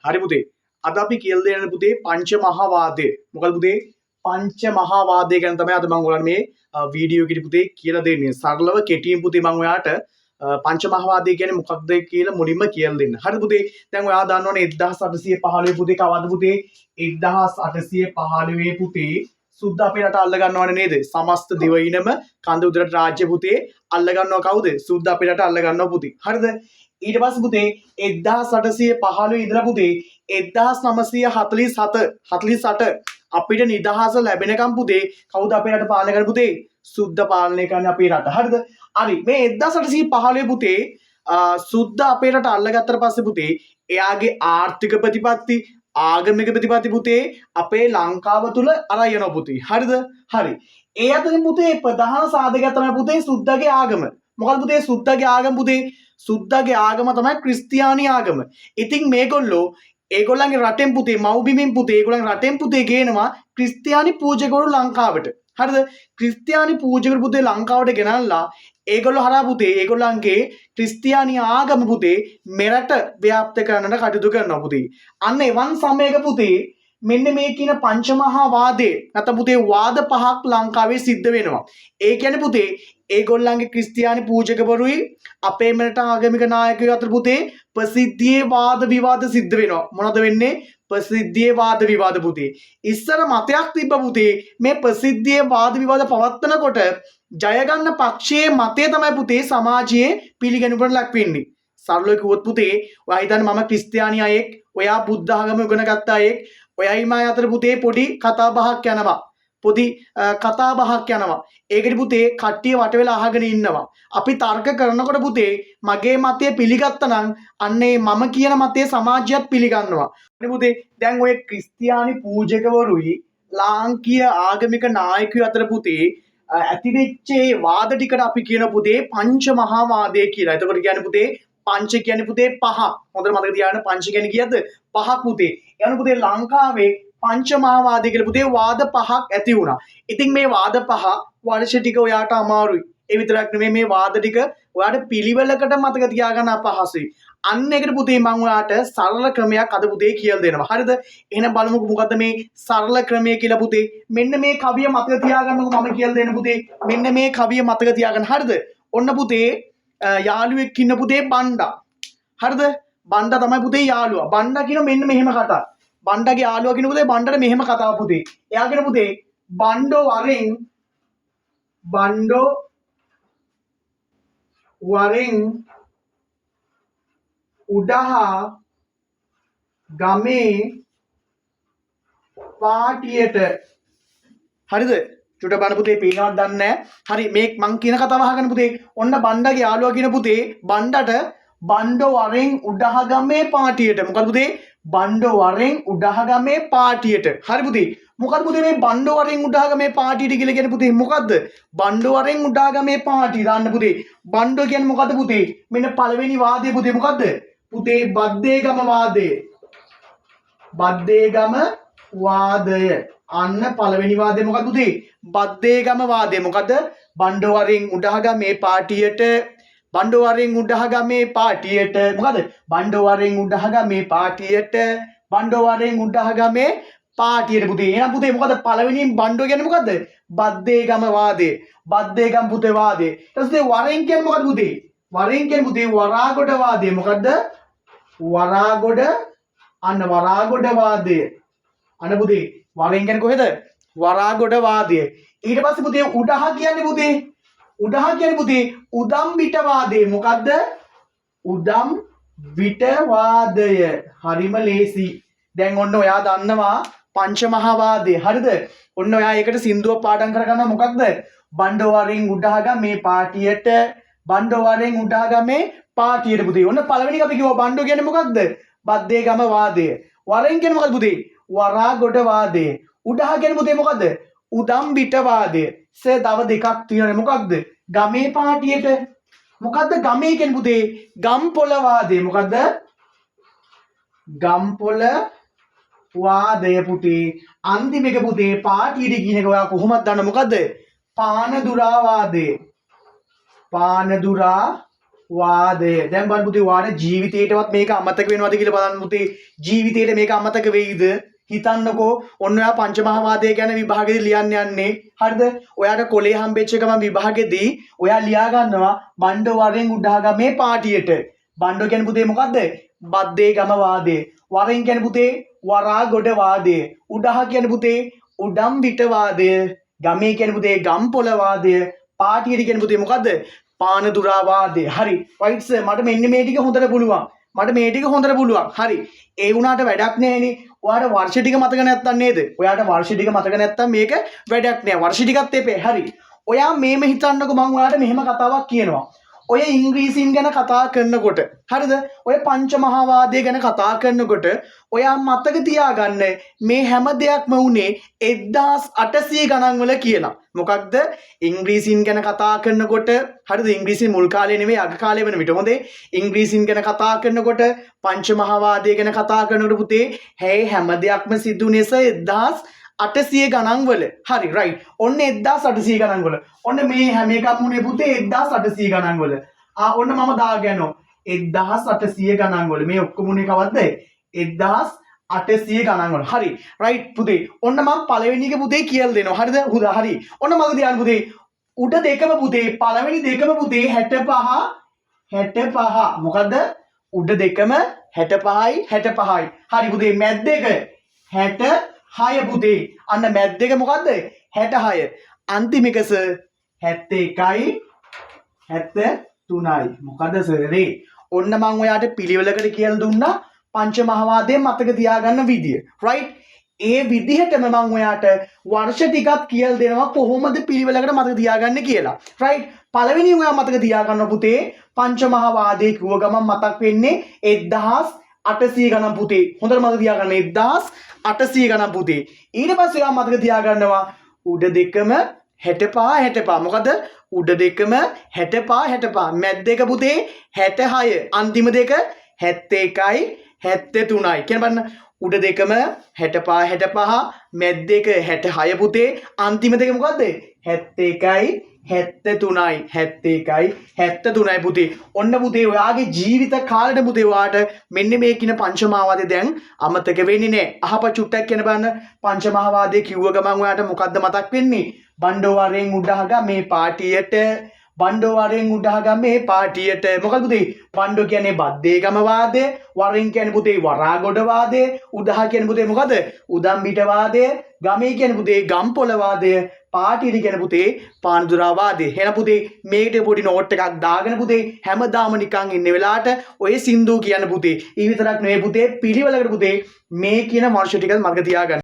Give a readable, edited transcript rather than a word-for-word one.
හරි පුතේ. අද අපි කියලා දෙන්න පුතේ පංච මහා වාදය. මොකද පුතේ පංච මහා වාදය ගැන තමයි අද මම ඔයාලට මේ වීඩියෝ එකේ පුතේ කියලා දෙන්නේ. සරලව කෙටියෙන් පුතේ මම ඔයාලට පංච මහා වාදය කියන්නේ මොකක්ද කියලා මුලින්ම කියලා දෙන්න. හරි පුතේ. දැන් ඔයා දන්නවනේ 1815 පුතේ කවද්ද පුතේ 1815 පුතේ සුද්ද අපේ රට අල්ල ගන්නවනේ නේද? සමස්ත දිවයිනම කඳ උදරට රාජ්‍ය පුතේ අල්ල ගන්නව කවුද? සුද්ද අපේ රට අල්ල ගන්නව පුතේ. හරිද? ඊට පස්සේ පුතේ 1815 ඉඳලා පුතේ 1947 අපිට නිදහස ලැබෙනකම් පුතේ කවුද අපේ රට පාලනය කරන්නේ පුතේ? සුද්ද පාලනය කරන්නේ අපේ රට. හරිද? හරි. මේ 1815 පුතේ සුද්ද අපේ රට අල්ලගත්තට පස්සේ පුතේ එයාගේ ආර්ථික ප්‍රතිපත්ති ආගමික ප්‍රතිපත්ති පුතේ අපේ ලංකාව තුල අරන් යනවා පුතේ. හරිද? හරි. ඒ අතරින් පුතේ ප්‍රධාන සාධකය තමයි පුතේ සුද්දගේ ආගම. මොකද පුතේ සුද්දගේ ආගම පුතේ සුද්දගේ ආගම තමයි ක්‍රිස්තියානි ආගම. ඉතින් මේගොල්ලෝ ඒගොල්ලන්ගේ රටෙන් පුතේ මව්බිමින් පුතේ ඒගොල්ලන්ගේ රටෙන් පුතේ ගේනවා ක්‍රිස්තියානි පූජකවරු ලංකාවට. හරිද? ක්‍රිස්තියානි පූජකවරු පුතේ ලංකාවට ගෙනල්ලා ඒගොල්ලෝ හරහා පුතේ ඒගොල්ලන්ගේ ක්‍රිස්තියානි ආගම පුතේ මෙරට ව්‍යාප්ත කරන්නට කටයුතු කරනවා පුතේ. අන්න එවන් සමයක පුතේ මෙන්න මේ කියන පංචමහා වාදේ නැත්නම් පුතේ වාද පහක් ලංකාවේ සිද්ධ වෙනවා. ඒ කියන්නේ පුතේ ඒගොල්ලන්ගේ ක්‍රිස්තියානි පූජකවරුයි අපේ මෙරට ආගමික නායකයෝ අතර පුතේ ප්‍රසිද්ධියේ වාද විවාද සිද්ධ වෙනවා. මොනවද වෙන්නේ? ප්‍රසිද්ධියේ වාද විවාද පුතේ. ඉස්සර මතයක් තිබ්බ පුතේ මේ ප්‍රසිද්ධියේ වාද විවාද පවත්වනකොට ජය ගන්න පක්ෂයේ මතය තමයි පුතේ සමාජයේ පිළිගැනුමට ලක් වෙන්නේ. සරලව කිව්වොත් පුතේ ඔයා හිතන්නේ මම ක්‍රිස්තියානි අයෙක්, ඔයා බුද්ධ ආගම ඉගෙන ගත්ත අයෙක්, ඔයයි මා අතර පුතේ පොඩි කතා බහක් යනවා. පොඩි කතා බහක් යනවා. ඒකෙදි පුතේ කට්ටිය වට වෙලා අහගෙන ඉන්නවා. අපි තර්ක කරනකොට පුතේ මගේ මතය පිළිගත්තා නම් අන්නේ මම කියන මතය සමාජයත් පිළිගන්නවා. අනේ පුතේ දැන් ඔය ක්‍රිස්තියානි පූජකවරුයි ලාංකීය ආගමික නායකයෝ අතර පුතේ ඇතිවෙච්ච වාද ටිකට අපි කියන පුතේ පංච මහා වාදය කියලා. එතකොට කියන්නේ පුතේ පංච කියන්නේ පුතේ පහ. හොඳට මතක තියාගන්න පංච කියන්නේ කීයද? පහක් පුතේ. එවන පුතේ ලංකාවේ පංච මහා වාදය කියලා පුතේ වාද පහක් ඇති වුණා. ඉතින් මේ වාද පහ වර්ෂ ටික ඔයාට අමාරුයි. ඒ විතරක් නෙමෙයි මේ වාද ටික ඔයාට පිළිවෙලකට මතක තියාගන්න අපහසුයි. අන්න ඒකට පුතේ මම ඔයාට සරල ක්‍රමයක් අද පුතේ කියලා දෙනවා. හරිද? එහෙනම් බලමුකෝ මොකද්ද මේ සරල ක්‍රමය කියලා පුතේ. මෙන්න මේ කවිය මතක තියාගන්නකෝ මම කියලා දෙන්න පුතේ. මෙන්න මේ කවිය මතක තියාගන්න. හරිද? ඔන්න පුතේ යාළුවෙක් ඉන්න පුතේ බණ්ඩා. හරිද? බණ්ඩා තමයි පුතේ යාළුවා. බණ්ඩා කියන මෙන්න මෙහෙම කතාවක්. බණ්ඩාගේ යාළුවා කියන පුතේ බණ්ඩාට මෙහෙම කතාවක් පුතේ. එයා කියන පුතේ බණ්ඩෝ වරෙන් උඩහා ගමේ පාටියට. හරිද? චුට බණ පුතේ පේනවද දන්නේ නැහැ. හරි මේ මං කියන කතාව අහගන්න පුතේ. ඔන්න බණ්ඩාගේ යාළුවා කියන පුතේ බණ්ඩාට බණ්ඩෝ වරෙන් උඩහගමේ පාටියට. මොකද පුතේ? බණ්ඩෝ වරෙන් උඩහගමේ පාටියට. හරි පුතේ. මොකද පුතේ මේ බණ්ඩෝ වරෙන් උඩහගමේ පාටියට කියලා කියන්නේ පුතේ මොකද්ද? බණ්ඩෝ වරෙන් උඩහගමේ පාටිය දාන්න පුතේ. බණ්ඩෝ කියන්නේ මොකද්ද පුතේ? මෙන්න පළවෙනි වාදය පුතේ මොකද්ද? පුතේ බද්දේගම වාදය. බද්දේගම වාදය. අන්න පළවෙනි වාදය මොකක්ද පුතේ? බද්දේගම වාදය. මොකද? බණ්ඩෝ වරෙන් උඩහගමේ පාටියට බණ්ඩෝ වරෙන් උඩහගමේ පාටියට මොකද? බණ්ඩෝ වරෙන් උඩහගමේ පාටියට බණ්ඩෝ වරෙන් උඩහගමේ පාටියට පුතේ. එහෙනම් පුතේ මොකද පළවෙනියෙන් බණ්ඩෝ කියන්නේ මොකද්ද? බද්දේගම වාදය. බද්දේගම පුතේ වාදය. ඊට පස්සේ වරෙන් කියන්නේ මොකද්ද පුතේ? වරෙන් කියන්නේ පුතේ වරාගොඩ වාදය. මොකද්ද? වරාගොඩ අන්න වරාගොඩ වාදය. අන්න පුතේ වරෙන් කියන්නේ කොහෙද? වරාගොඩ වාදය. ඊට පස්සේ පුතේ උඩහ කියන්නේ පුතේ උඩහ කියන්නේ පුතේ උදම් විට වාදය. මොකද්ද? උදම් විට වාදය. හරිම ලේසි. දැන් ඔන්න ඔයා දන්නවා පංච මහා වාදය. හරිද? ඔන්න ඔයා ඒකට සින්දුවක් පාඩම් කරගන්නවා. මොකක්ද? බණ්ඩෝ වරෙන් උඩහගමේ පාටියට බණ්ඩෝ වරෙන් උඩහගමේ පාටියට පුතේ. ඔන්න පළවෙනි එක අපි කිව්වා බණ්ඩෝ කියන්නේ මොකක්ද? බද්දේගම වාදය. වරෙන් කියන්නේ මොකක්ද පුතේ? වරාගොඩ වාදය. උඩහ කියන්නේ පුතේ මොකද්ද? උදම් විට වාදය. තව දෙකක් තියෙනවා. මොකක්ද? ගමේ පාටියට. මොකද්ද ගමේ කියන්නේ පුතේ? ගම්පොළ වාදය. මොකද්ද? ගම්පොළ වාදය පුතේ. අන්තිම එක පුතේ පාටියට කියන එක ඔයා කොහොමද දන්නේ මොකද්ද? පානදුරා වාදය. පානදුරා වාදය. දැන් බලන්න පුතේ ඔයාලට ජීවිතේටවත් මේක අමතක වෙනවද කියලා බලන්න පුතේ. ජීවිතේට මේක අමතක වෙයිද? හිතන්නකෝ ඔන්න ඔයා පංචමහාවාදය ගැන විභාගෙදී ලියන්න යන්නේ. හරිද? ඔයාට කොලේ හම්බෙච්ච ගමන් විභාගෙදී ඔයා ලියා ගන්නවා බණ්ඩ වරෙන් උඩහගමේ පාටියට. බණ්ඩ කියන්නේ පුතේ මොකද්ද? බද්දේ ගම වාදය. වරෙන් කියන්නේ පුතේ වරා ගොඩ වාදය. උඩහ කියන්නේ පුතේ උඩම් පිට වාදය. ගමේ කියන්නේ පුතේ ගම්පොළ වාදය. පාටියට කියන්නේ පුතේ මොකද්ද? පානදුරා වාදය. හරි. රයිට් සර් මට මෙන්න මේ ටික හොඳට පුළුවන්. මට මේ ටික හොඳට පුළුවන්. හරි. ඒ වුණාට වැඩක් නෑනේ. ඔයාට වර්ෂ ටික මතක නැත්තම් නේද? ඔයාට වර්ෂ ටික මතක නැත්තම් මේක වැඩක් නෑ. වර්ෂ ටිකත් එපේ. හරි. ඔයා මේම හිතන්නකෝ මම ඔයාට මෙහෙම කතාවක් කියනවා. ඔය ඉංග්‍රීසින් ගැන කතා කරනකොට හරිද? ඔය පංචමහාවාදය ගැන කතා කරනකොට ඔයා මතක තියාගන්න මේ හැම දෙයක්ම උනේ 1800 ගණන් වල කියලා. මොකක්ද? ඉංග්‍රීසින් ගැන කතා කරනකොට හරිද? ඉංග්‍රීසි මුල් කාලේ නෙමෙයි අග කාලේ වෙන විට හොඳේ. ඉංග්‍රීසින් ගැන කතා කරනකොට පංචමහාවාදය ගැන කතා කරනකොට පුතේ හැම දෙයක්ම සිදුුනේ 1800 ගණන් වල. හරි රයිට්. ඔන්න 1800 ගණන් වල. ඔන්න මේ හැම එකක්ම උනේ පුතේ 1800 ගණන් වල. ඔන්න මම දාගන්නවා 1800 ගණන් වල. මේ ඔක්කොම උනේ කවද්ද? 1800 ගණන් වල. හරි. රයිට් පුතේ. ඔන්න මම පළවෙනි එක පුතේ කියලා දෙනවා. හරිද? හරි. ඔන්න මග තියන්න පුතේ. උඩ දෙකම පුතේ පළවෙනි දෙකම පුතේ 65. මොකද්ද? උඩ දෙකම 65යි 65යි. හරි පුතේ මැද දෙක 66 පුතේ. අන්න මැද දෙක මොකද්ද? 66. අන්තිම එක සර් 71යි 73යි. මොකද සර් ඔන්න මම ඔයාට පිළිවෙලකට කියලා දුන්නා පංචමහාවාදය මතක තියාගන්න විදිය. රයිට්? ඒ විදිහටම මම ඔයාට වර්ෂ ටිකක් කියලා දෙනවා කොහොමද පිළිවෙලකට මතක තියාගන්න කියලා. රයිට්? පළවෙනි ඔයා මතක තියාගන්න පුතේ පංචමහාවාදය කිව්ව ගමන් මතක් වෙන්නේ 1800 ගණන් පුතේ. හොඳට මතක තියාගන්න 1800 ගණන් පුතේ. ඊට පස්සේ ඔයා මතක තියාගන්නවා උඩ දෙකම 65. මොකද උඩ දෙකම 65. මැද දෙක පුතේ 66. අන්තිම දෙක 71යි 73යි. කියන බලන්න උඩ දෙකම 65 මැද දෙක 66 පුතේ. අන්තිම දෙක මොකද්ද? 71යි 73යි 71යි 73යි පුතේ. ඔන්න පුතේ ඔයාගේ ජීවිත කාලෙට පුතේ ඔයාට මෙන්න මේ කින පංචමහාවාදය දැන් අමතක වෙන්නේ නැහැ. අහප චුට්ටක් කියන බලන්න පංචමහාවාදය කිව්ව ගමන් ඔයාට මොකද්ද මතක් වෙන්නේ? බණ්ඩෝවරෙන් උඩහග මේ පාටියට බණ්ඩෝවරෙන් උඩහග මේ පාටියට. මොකද පුතේ බණ්ඩෝ කියන්නේ බද්දේගම වාදය, වරෙන් කියන්නේ පුතේ වරාගොඩ වාදය, උඩහ කියන්නේ පුතේ මොකද? උදම්බිට වාදය, ගමේ කියන්නේ පුතේ ගම්පොළ වාදය, පාටියට කියන පුතේ පානදුරා වාදය. එහෙනම් පුතේ මේකට පොඩි නෝට් එකක් දාගෙන පුතේ හැමදාම නිකන් ඉන්න වෙලාවට ඔය සින්දු කියන පුතේ ඊ විතරක් නෙවෙයි පුතේ පිළිවෙලකට පුතේ මේ කියන වර්ෂ ටික මතක තියාගන්න.